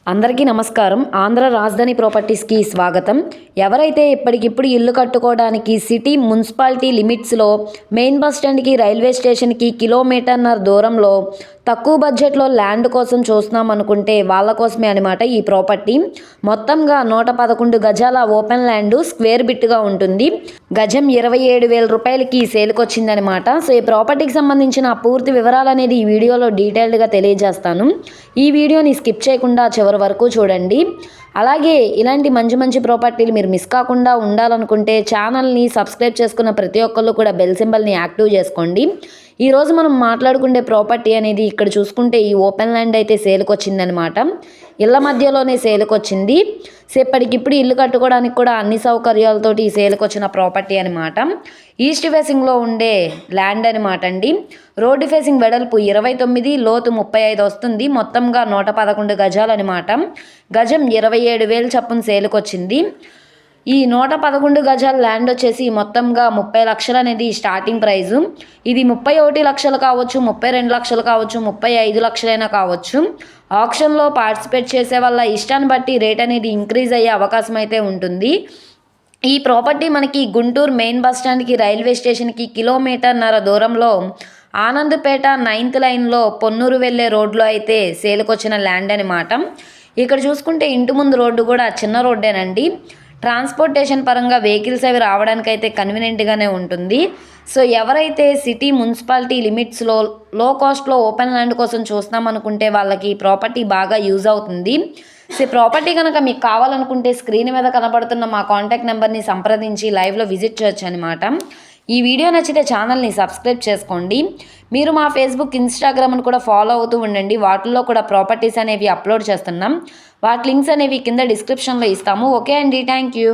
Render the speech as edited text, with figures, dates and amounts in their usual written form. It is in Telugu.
అందరికీ నమస్కారం. ఆంధ్ర రాజధాని ప్రాపర్టీస్కి స్వాగతం. ఎవరైతే ఇప్పటికిప్పుడు ఇల్లు కట్టుకోవడానికి సిటీ మున్సిపాలిటీ లిమిట్స్లో మెయిన్ బస్ స్టాండ్కి రైల్వే స్టేషన్కి కిలోమీటర్న్నర దూరంలో తక్కువ బడ్జెట్లో ల్యాండ్ కోసం చూస్తున్నాం అనుకుంటే వాళ్ళ కోసమే అనమాట ఈ ప్రాపర్టీ. మొత్తంగా 111 గజాల ఓపెన్ ల్యాండ్ స్క్వేర్ బిట్గా ఉంటుంది. గజం 27,000 రూపాయలకి సేల్కి వచ్చిందనమాట. సో ఈ ప్రాపర్టీకి సంబంధించిన పూర్తి వివరాలు అనేది ఈ వీడియోలో డీటెయిల్డ్గా తెలియజేస్తాను. ఈ వీడియోని స్కిప్ చేయకుండా చివరి వరకు చూడండి. అలాగే ఇలాంటి మంచి మంచి ప్రాపర్టీలు మీరు మిస్ కాకుండా ఉండాలనుకుంటే ఛానల్ని సబ్స్క్రైబ్ చేసుకున్న ప్రతి ఒక్కళ్ళు కూడా బెల్ సింబల్ని యాక్టివ్ చేసుకోండి. ఈరోజు మనం మాట్లాడుకునే ప్రాపర్టీ అనేది ఇక్కడ చూసుకుంటే ఈ ఓపెన్ ల్యాండ్ అయితే సేల్కి వచ్చిందనమాట. ఇళ్ళ మధ్యలోనే సేల్కి వచ్చింది. సో ఇప్పటికిప్పుడు ఇల్లు కట్టుకోవడానికి కూడా అన్ని సౌకర్యాలతోటి ఈ సేల్కి వచ్చిన ప్రాపర్టీ అనమాట. ఈస్ట్ ఫేసింగ్లో ఉండే ల్యాండ్ అనమాట అండి. రోడ్డు ఫేసింగ్ వెడల్పు 29, లోతు 35 వస్తుంది. మొత్తంగా 111 గజాలు అనమాట. గజం 27,000 చొప్పున సేల్కి వచ్చింది. ఈ 111 గజాల ల్యాండ్ వచ్చేసి మొత్తంగా 30 లక్షలు అనేది స్టార్టింగ్ ప్రైజు. ఇది 31 లక్షలు కావచ్చు, 32 లక్షలు కావచ్చు, 35 లక్షలైనా కావచ్చు. ఆప్షన్లో పార్టిసిపేట్ చేసే వాళ్ళ ఇష్టాన్ని బట్టి రేట్ అనేది ఇంక్రీజ్ అయ్యే అవకాశం అయితే ఉంటుంది. ఈ ప్రాపర్టీ మనకి గుంటూరు మెయిన్ బస్ స్టాండ్కి రైల్వే స్టేషన్కి కిలోమీటర్న్నర దూరంలో ఆనందపేట 9th లైన్లో పొన్నూరు వెళ్ళే రోడ్లో అయితే సేల్కి వచ్చిన ల్యాండ్ అనమాట. ఇక్కడ చూసుకుంటే ఇంటి ముందు రోడ్డు కూడా చిన్న రోడ్డేనండి. ట్రాన్స్పోర్టేషన్ పరంగా వెహికల్స్ అవి రావడానికైతే కన్వీనియంట్గానే ఉంటుంది. సో ఎవరైతే సిటీ మున్సిపాలిటీ లిమిట్స్లో లో కాస్ట్లో ఓపెన్ ల్యాండ్ కోసం చూస్తున్నాం అనుకుంటే వాళ్ళకి ఈ ప్రాపర్టీ బాగా యూజ్ అవుతుంది. సో ప్రాపర్టీ కనుక మీకు కావాలనుకుంటే స్క్రీన్ మీద కనబడుతున్న మా కాంటాక్ట్ నెంబర్ని సంప్రదించి లైవ్లో విజిట్ చేయొచ్చు అనమాట. ఈ వీడియో నచ్చితే ఛానల్ని సబ్స్క్రైబ్ చేసుకోండి. మీరు మా ఫేస్బుక్, ఇన్స్టాగ్రామ్ను కూడా ఫాలో అవుతూ ఉండండి. వాటిల్లో కూడా ప్రాపర్టీస్ అనేవి అప్లోడ్ చేస్తున్నాం. వాటి లింక్స్ అనేవి కింద డిస్క్రిప్షన్లో ఇస్తాము. ఓకే అండి, థ్యాంక్ యూ.